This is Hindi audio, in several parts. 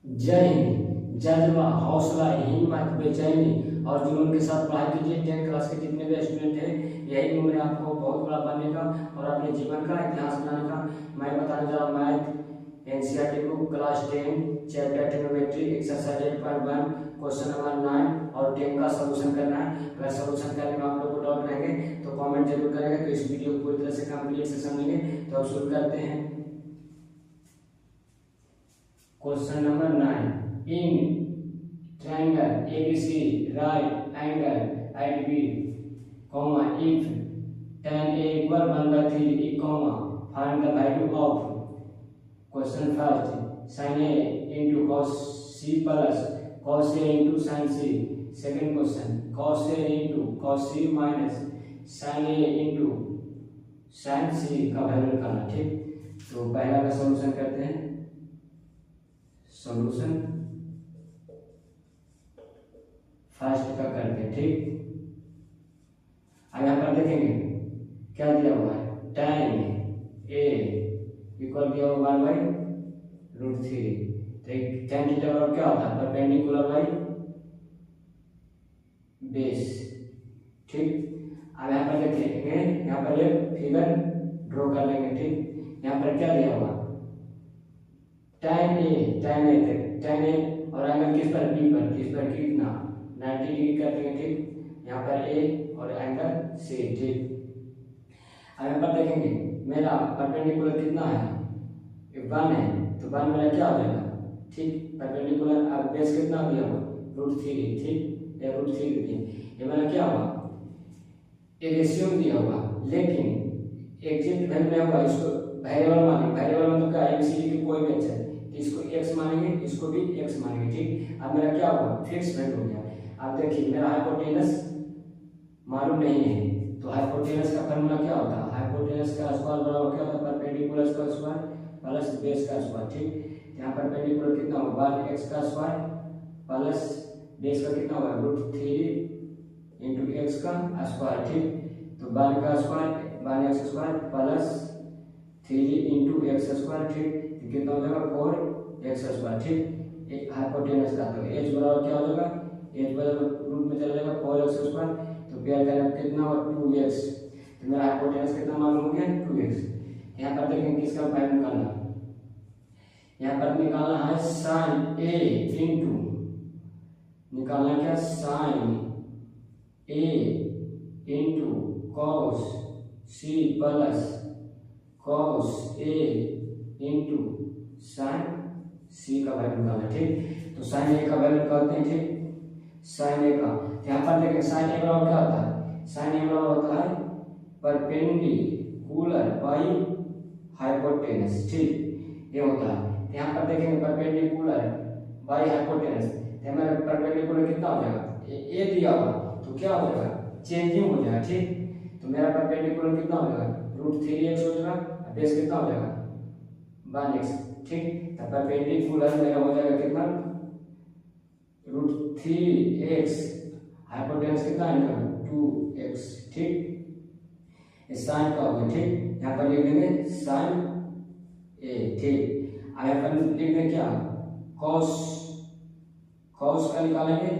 जय हिंद। जज्बा, हौसला, हिम्मत, बेचैनी और जुनून के साथ पढ़ाई कीजिए। 10th क्लास के जितने भी स्टूडेंट हैं, यही उम्र है आपको बहुत बड़ा बनने का और अपने जीवन का इतिहास बनाने का। मैं बताने जा रहा हूँ math NCERT book class 10 chapter trigonometry exercise 8.1 question number 9 और 10 का सोल्यूशन करना है। अगर सोल्यूशन करने में आप लोग को डाउट रहेंगे तो कमेंट जरूर करेंगे। तो इस वीडियो को पूरी तरह से कंप्लीट से समझेंगे। तो अब शुरू करते हैं। Question number 9, in triangle ABC right angle at B, comma if tan A equal 1/3 comma find the value of question first sin A into cos C plus cos A into sin C. Second question cos A into cos C minus sin A into sin C का वैल्यू निकालना। ठीक, तो पहला का सॉल्यूशन करते हैं। सॉल्यूशन फर्स्ट का करते हैं। ठीक, अब यहाँ पर देखेंगे क्या दिया हुआ है। tan A इक्वल दिया हुआ 1/√3। तो tan थीटा बराबर क्या होता है, परपेंडिकुलर बाई बेस। ठीक, अब यहाँ पर देखेंगे, यहाँ पर एक फिगर ड्रॉ कर लेंगे। ठीक, यहाँ पर क्या दिया हुआ tan A और एंगल किस पर, B पर, किस पर कितना 90 डिग्री कर देंगे। ठीक, यहाँ पर A और एंगल C। ठीक, अब यहाँ पर देखेंगे मेरा परपेंडिकुलर कितना है, 1 है, तो 1 मेरा क्या हो जाएगा। ठीक, परपेंडिकुलर अब बेस कितना दिया हुआ √3। ठीक, या √3 दिया, ये मेरा क्या हुआ एक रेशियो दिया हुआ, लेकिन एग्जैक्ट वैल्यू नहीं होगा। इसको वेरिएबल मानेंगे। वेरिएबल मतलब क्या, एबीसीडी की कोई भी अक्षर, इसको x मानेंगे, इसको भी x मानेंगे। ठीक, अब मेरा क्या हुआ फिक्स वैल्यू हो गया। अब देखिए मेरा हाइपोटेनस मालूम नहीं है, तो हाइपोटेनस का फार्मूला क्या होता है, हाइपोटेनस का स्क्वायर बराबर क्या होता है, परपेंडिकुलर का स्क्वायर प्लस बेस का स्क्वायर। ठीक, यहाँ परपेंडिकुलर कितना होगा 1x का स्क्वायर प्लस बेस का कितना होगा √3 इंटू एक्स का स्क्वायर। ठीक, तो 1 का square 1x square plus 3 into x square. ठीक, तो कितना हो जाएगा 4x स्क्वायर। ठीक, एक हाइपोटेनस का तो h बराबर क्या हो जाएगा, h बराबर रूट में चला जाएगा 4x स्क्वायर, तो पेयर करें कितना होगा 2x। तो मेरा हाइपोटेनस कितना मालूम हो गया 2x। यहाँ पर देखें किसका वैल्यू निकालना, यहाँ पर निकालना है sin A इंटू निकालना क्या sin A into cos C plus cos A into sin C का वैल्यू निकालना। ठीक, तो sin A का वैल्यू निकालते हैं। ठीक, sin A का यहाँ पर देखें sin A बराबर क्या होता है, sin A बराबर होता है परपेंडिकुलर बाई हाइपोटेनस। ठीक, ये होता है। यहाँ पर देखेंगे परपेंडिकुलर बाई हाइपोटेनस, तो हमारा परपेंडिकुलर कितना हो जाएगा, ए दिया हुआ तो क्या हो जाएगा चेंजिंग हो जाएगा। ठीक, तो मेरा परपेंडिकुलर कितना हो जाएगा √3x हो जाएगा, बेस कितना हो जाएगा 1x। ठीक, तो परपेंडिकुलर मेरा हो जाएगा कितना √3x, हाइपोटेनस कितना है 2x। ठीक, साइन का होगा। ठीक, यहाँ पर लिख देंगे sin A। ठीक, अब यहाँ पर लिख देंगे क्या cos का निकालेंगे।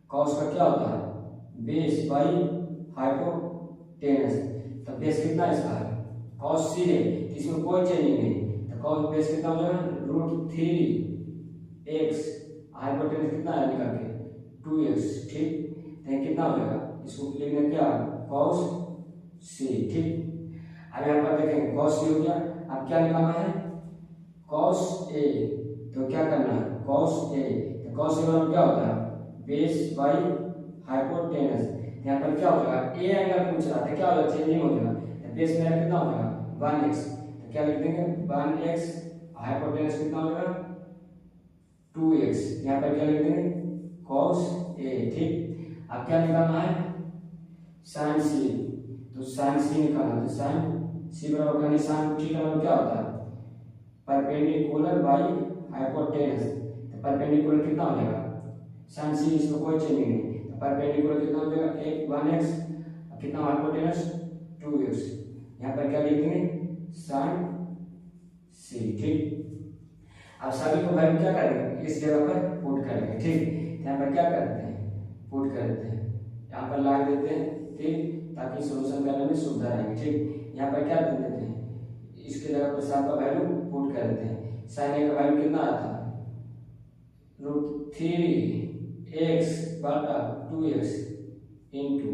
cos का क्या होता है बेस बाई हाइपोटेनस, तो बेस कितना इसका है cos C है, इसमें कोई चेंजिंग नहीं, तो cos बेस कितना हो जाएगा √3x, हाइपोटेनस कितना है निकाल के 2x। ठीक, तो कितना हो जाएगा, इसको लिखना क्या cos C। ठीक, अब यहाँ पर देखेंगे cos C हो गया। अब क्या निकालना है cos A, तो क्या करना है cos A, तो cos A बराबर क्या होता है बेस बाई हाइपोटेनस। यहाँ पर क्या हो जाएगा ए एंगल पूछ रहा था, क्या हो जाएगा चेंजिंग हो जाएगा, तो बेस मेरा कितना हो जाएगा 1x, तो क्या लिख देंगे 1x, हाइपोटेनस कितना हो जाएगा 2x, यहाँ पर क्या लिख देंगे cos A। ठीक, अब क्या निकालना है sin C, तो sin C निकालना, तो sin C बराबर करने sin थीटा बराबर क्या होता है परपेंडिकुलर बाई हाइपोटेनस, तो परपेंडिकुलर कितना हो जाएगा sin C, इसमें कोई चेंजिंग नहीं, तो परपेंडिकुलर कितना हो जाएगा 1x, कितना हाइपोटेनस 2x, यहाँ पर क्या लिख देंगे sin C। ठीक, अब सभी को वैल्यू क्या करेंगे, इस जगह पर पुट करेंगे। ठीक, यहाँ पर क्या करते हैं, पुट करते हैं, यहाँ पर ला देते हैं। ठीक, ताकि सोल्यूशन करने में सुविधा रहेगी। ठीक, यहाँ पर क्या दे देते हैं, इसके जगह पर सब का वैल्यू पुट कर देते हैं। साइन ए का वैल्यू कितना आता है, √3x बटा 2x इंटू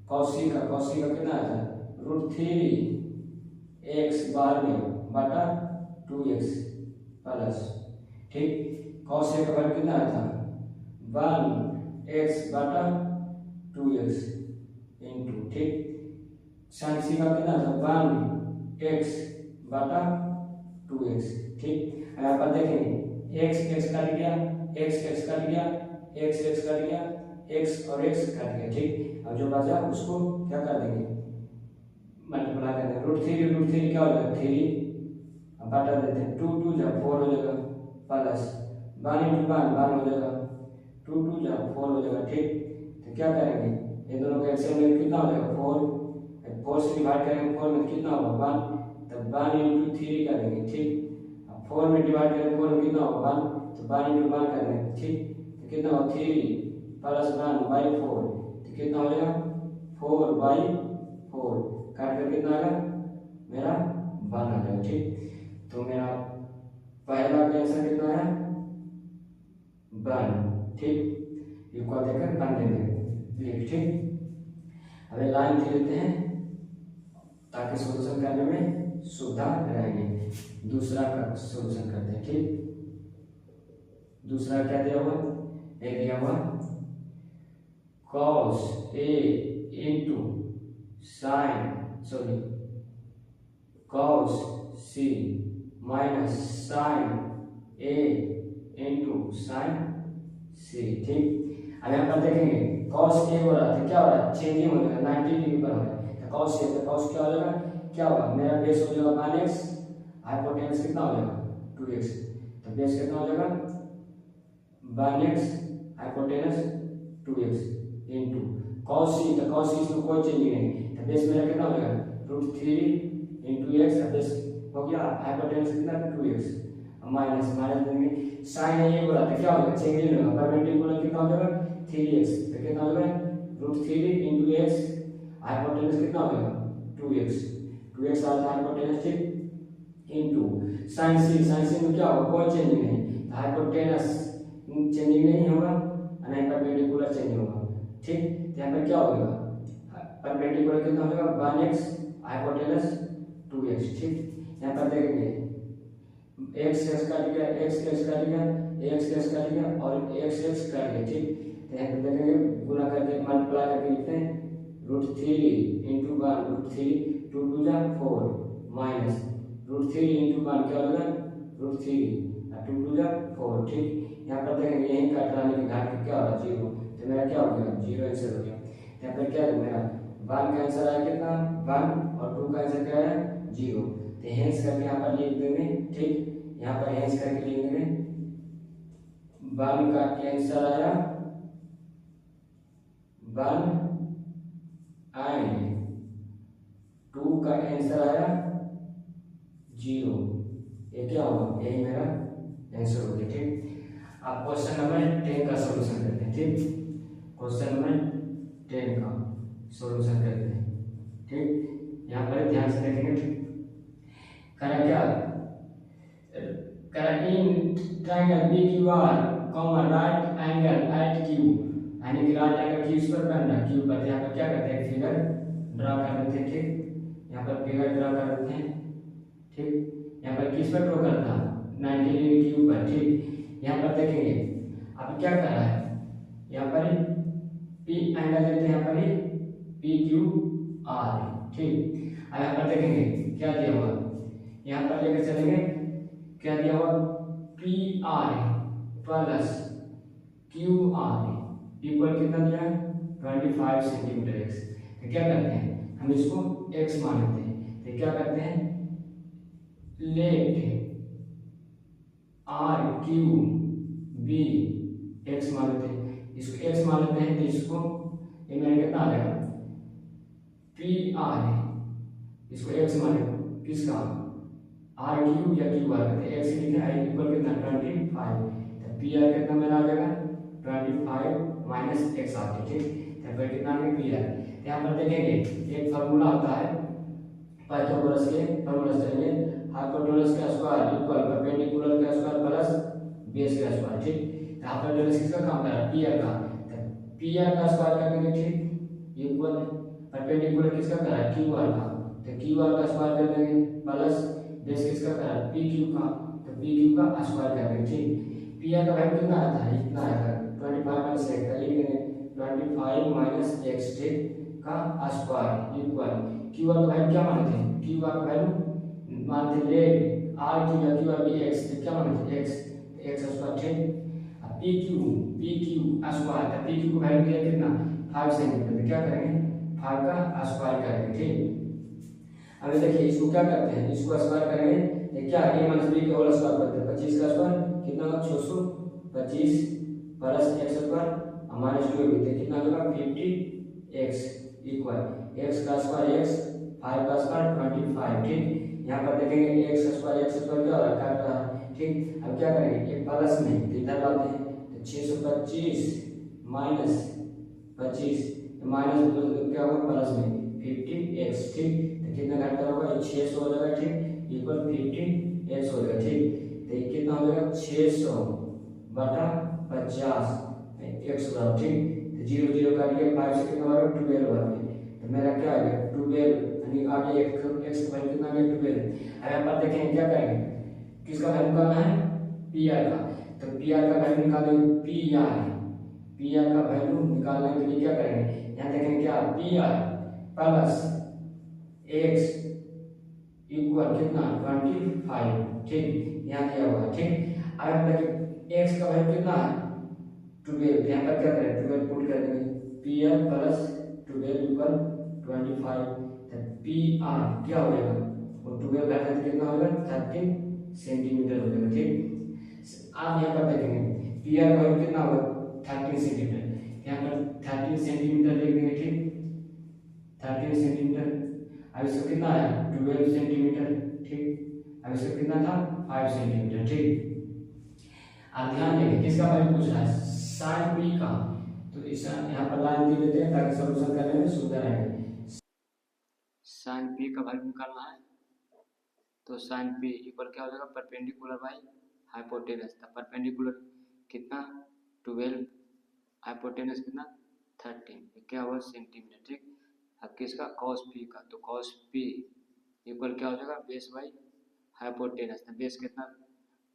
कौशी का कितना आता है, √3x बार में बटा 2x प्लस। ठीक, कौशी का वैल्यू कितना आता है, 1x बटा 2x इंटू। ठीक, साइन सी का कितना था, 1x बटा 2x। ठीक, यहाँ पर देखेंगे x कट गया, x कट गया, x कट गया, x और x कट गया। ठीक, अब जो बचा उसको क्या कर देंगे, मल्टीप्लाई कर देंगे। √3 क्या हो जाएगा, 3 बटा देते हैं, 2 2 जब 4 हो जाएगा प्लस 1 इंटू 1 हो जाएगा, 2 2 जब 4 हो जाएगा। ठीक, तो क्या करेंगे, ये दोनों का एक्शन में कितना हो जाएगा, 4 से डिवाइड करेंगे 4 में कितना होगा 1, तब 1 इंटू 3 करेंगे। ठीक, 4 में डिवाइड करेंगे 4 में कितना होगा 1, तो 1 इंटू 1 करेंगे। ठीक, तो कितना होगा 3 प्लस 1/4, तो कितना हो जाएगा 4/4, काट कर कितना आएगा मेरा 1 आ जाएगा। ठीक, तो मेरा पहला आंसर कितना है 1। ठीक, इक्वल देकर 1 दे देंगे। ठीक, अब लाइन दे देते हैं ताकि सॉल्यूशन करने में सुविधा रहेगी। दूसरा का सॉल्यूशन करते हैं। ठीक, दूसरा क्या दिया हुआ, एक दिया हुआ cos A into cos C minus sin A into sin C। ठीक, अब यहाँ पर देखेंगे cos A हो रहा था, क्या हो रहा है, चेंजिंग हो जाएगा, 90 डिग्री पर हो रहा है, तो cos A, तो cos क्या हो जाएगा, क्या होगा, मेरा बेस हो जाएगा 1x, हाइपोटेनस कितना हो जाएगा 2x, तो बेस कितना हो जाएगा 1x hypotenuse 2x into cos C, तो cos C इसमें कोई चेंजिंग नहीं, तो बेस मेरा कितना हो जाएगा √3 इंटू x, बेस हो गया, हाइपोटेनस कितना 2x, माइनस देंगे sin A बोला तो क्या होगा, चेंजिंग होगा, परपेंडिकुलर कितना हो जाएगा 3x, तो कितना हो जाएगा √3 इंटू x, हाइपोटेनस कितना हो जाएगा 2x आता है हाइपोटेनस। ठीक, इंटू sin C में क्या होगा, कोई चेंजिंग नहीं, हाइपोटेनस चेंजिंग नहीं होगा, नहीं परपेंडिकुलर चेंज होगा। ठीक, तो यहाँ पर क्या होगा, परपेंडिकुलर कितना हो जाएगा 1x हाइपोटेनस 2x। ठीक, यहाँ पर देखेंगे x कट गया, x कट गया और x कट गया। ठीक, तो यहाँ पर देखेंगे गुना करके मल्टीप्लाई करके लिखते हैं √3 इंटू 1, √3 2 2 जा 4 माइनस √3 इंटू 1 क्या होगा √3 और 2 2 जा 4। ठीक, यहाँ पर देखेंगे यही काटने के घाट क्या हो रहा है 0, तो मेरा क्या हो गया 0 आंसर हो गया। यहाँ पर क्या है मेरा 1 का आंसर आया कितना 1 और 2 का आंसर क्या है 0, तो हेंस करके यहाँ पर लिख देंगे। ठीक, यहाँ पर हेंस करके लिख देंगे 1 का आंसर आया 1 एंड 2 का आंसर आया 0, ये क्या होगा, यही मेरा आंसर हो गया। ठीक, आप क्वेश्चन नंबर 10 का सॉल्यूशन करते हैं। ठीक, क्वेश्चन नंबर 10 का सॉल्यूशन करते हैं। ठीक, यहाँ पर ध्यान से देखेंगे, करा क्या करा in triangle PQR right angle at Q, यानी कि राइट एंगल Q पर बन रहा Q पर, यहाँ पर क्या करते हैं फिगर ड्रा कर देते हैं। ठीक, यहाँ पर फिगर ड्रा कर देते हैं। ठीक, यहाँ पर किस पर ड्रा करता है 90 डिग्री Q पर। ठीक, यहाँ पर देखेंगे अब क्या कर रहा है, यहाँ पर P एंगल देते हैं, यहाँ पर PQR। ठीक, अब यहाँ पर देखेंगे क्या दिया हुआ, यहाँ पर लेकर चलेंगे क्या दिया हुआ PR प्लस QR इक्वल कितना दिया है 25 सेंटीमीटर x। तो क्या करते हैं हम इसको x मान लेते हैं, तो क्या करते हैं लेट RQB x मान लेते हैं, इसको x मान लेते हैं, तो इसको ये मेरा कितना आ जाएगा PR, इसको x मान लेते किसका आर क्यू या क्यू आर करते हैं, एक्स लिखे आई इक्वल कितना 25, तो पी आर कितना मेरा आ जाएगा 25 माइनस एक्स आते, ठीक। तो फिर कितना आ गया पी आर। यहाँ पर देखेंगे एक फार्मूला होता है पाइथागोरस के फार्मूला से, हाइपोटेनस का स्क्वायर इक्वल परपेंडिकुलर का स्क्वायर प्लस बेस का स्क्वायर, ठीक। हाइपोटेनस किसका काम कर रहा है पी आर का, पी आर का स्क्वायर कर देंगे, ठीक, इक्वल परपेंडिकुलर किसका कर रहा है क्यू आर का, तो क्यू आर का स्क्वायर कर देंगे प्लस बेस किसका कर रहा है पी क्यू का, तो पी क्यू का स्क्वायर कर देंगे, ठीक। पी आर का वैल्यू कितना आता है इतना आएगा 25 माइनस एक्स का लिख देंगे 25 माइनस एक्स, ठीक, का स्क्वायर इक्वल क्यू आर का वैल्यू क्या मानते हैं, क्यू आर का वैल्यू मानते हैं ले आर क्यू या क्यू आर भी एक्स, तो क्या मानते हैं एक्स, एक्स स्क्वायर, ठीक। पी क्यू स्क्वायर, तो पी क्यू को वैल्यू दिया कितना 5 सेंटीमीटर, तो क्या करेंगे 5 का स्क्वायर करेंगे, ठीक। अभी देखिए इसको क्या करते हैं, इसको स्क्वायर करेंगे, ये क्या a माइनस b के होल स्क्वायर करते हैं, 25 का स्क्वायर कितना होगा 625 प्लस एक्स स्क्वायर माइनस 2 होते हैं, कितना होगा 50x इक्वल x का स्क्वायर x 5 का स्क्वायर 25, ठीक। यहाँ पर देखेंगे x स्क्वायर क्या हो रहा है काट रहा है, ठीक। अब क्या करेंगे एक प्लस में इधर लाते हैं, तो 625 माइनस 25 माइनस क्या होगा प्लस में 50x, ठीक। तो कितना घंटा होगा 600 हो जाएगा, ठीक, इक्वल 50x हो जाएगा, ठीक। तो ये कितना हो जाएगा 600 बटा 50 x होगा, ठीक। तो 0 0 काट के 5 से कितना होगा 12 होगा, तो मेरा क्या आ गया 12 यानी आगे x का वैल्यू कितना आ गया 12। अब यहाँ पर देखेंगे क्या करेंगे किसका वैल्यू निकालना है पी आर का, तो पी आर का वैल्यू निकालेंगे पी आर का वैल्यू निकालने के लिए क्या करेंगे यहाँ देखेंगे क्या P R plus x equal कितना 25, ठीक, यहाँ दिया हुआ, ठीक। अब देखिए एक्स का वैल्यू कितना है 12, यहाँ पर क्या करें 12 पुट कर देंगे पी आर प्लस 12 इक्वल 25, तो पी आर क्या हो जाएगा और 12 घटा तो कितना होगा 13 सेंटीमीटर हो जाएगा, ठीक। आप यहाँ पर देखेंगे पी आर का वैल्यू कितना होगा 13 सेंटीमीटर, यहाँ पर 13 सेंटीमीटर लिख देंगे, ठीक, 13 सेंटीमीटर। अब इसका कितना आया 12 सेंटीमीटर, ठीक। अब इसका कितना था 5 सेंटीमीटर, ठीक। अब ध्यान देंगे किसका वैल्यू पूछ रहा है साइन पी का, तो इस यहाँ पर लाइन दे देते हैं ताकि सॉल्यूशन करने में सुविधा रहे। साइन पी का वैल्यू निकालना है, तो साइन पी इक्वल क्या हो जाएगा परपेंडिकुलर बाई हाइपोटेनस, था परपेंडिकुलर कितना 12 हाइपोटेनस कितना 13, क्या हुआ सेंटीमीटर, ठीक। अब किसका कॉस पी का, तो कॉस पी इक्वल क्या हो जाएगा बेस बाई हाइपोटेनस, बेस कितना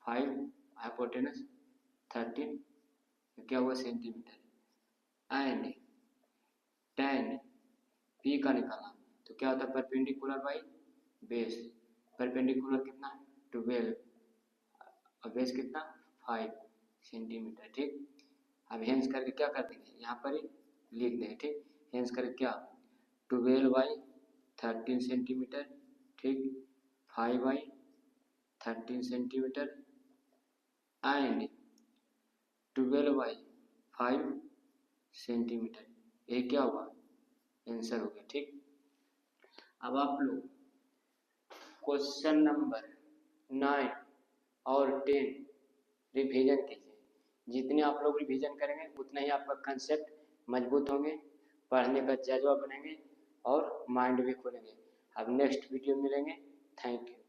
5 हाइपोटेनस 13, क्या हुआ सेंटीमीटर। एंड tan पी का निकालना, तो क्या होता है परपेंडिकुलर बाई बेस, परपेंडिकुलर कितना 12 और बेस कितना 5 सेंटीमीटर, ठीक। अब हेंस करके क्या कर देंगे यहाँ पर ही लिख देंगे, ठीक, हेंस करके क्या 12 बाई 13 सेंटीमीटर, ठीक, 5 by 13 centimetre and 12 by 5 centimetre, ये क्या हुआ आंसर हो गया, ठीक। अब आप लोग क्वेश्चन नंबर 9 और 10 रिवीजन कीजिए, जितने आप लोग रिवीजन करेंगे उतना ही आपका कंसेप्ट मजबूत होंगे, पढ़ने का जज्बा बनेंगे और माइंड भी खोलेंगे। अब नेक्स्ट वीडियो मिलेंगे, थैंक यू।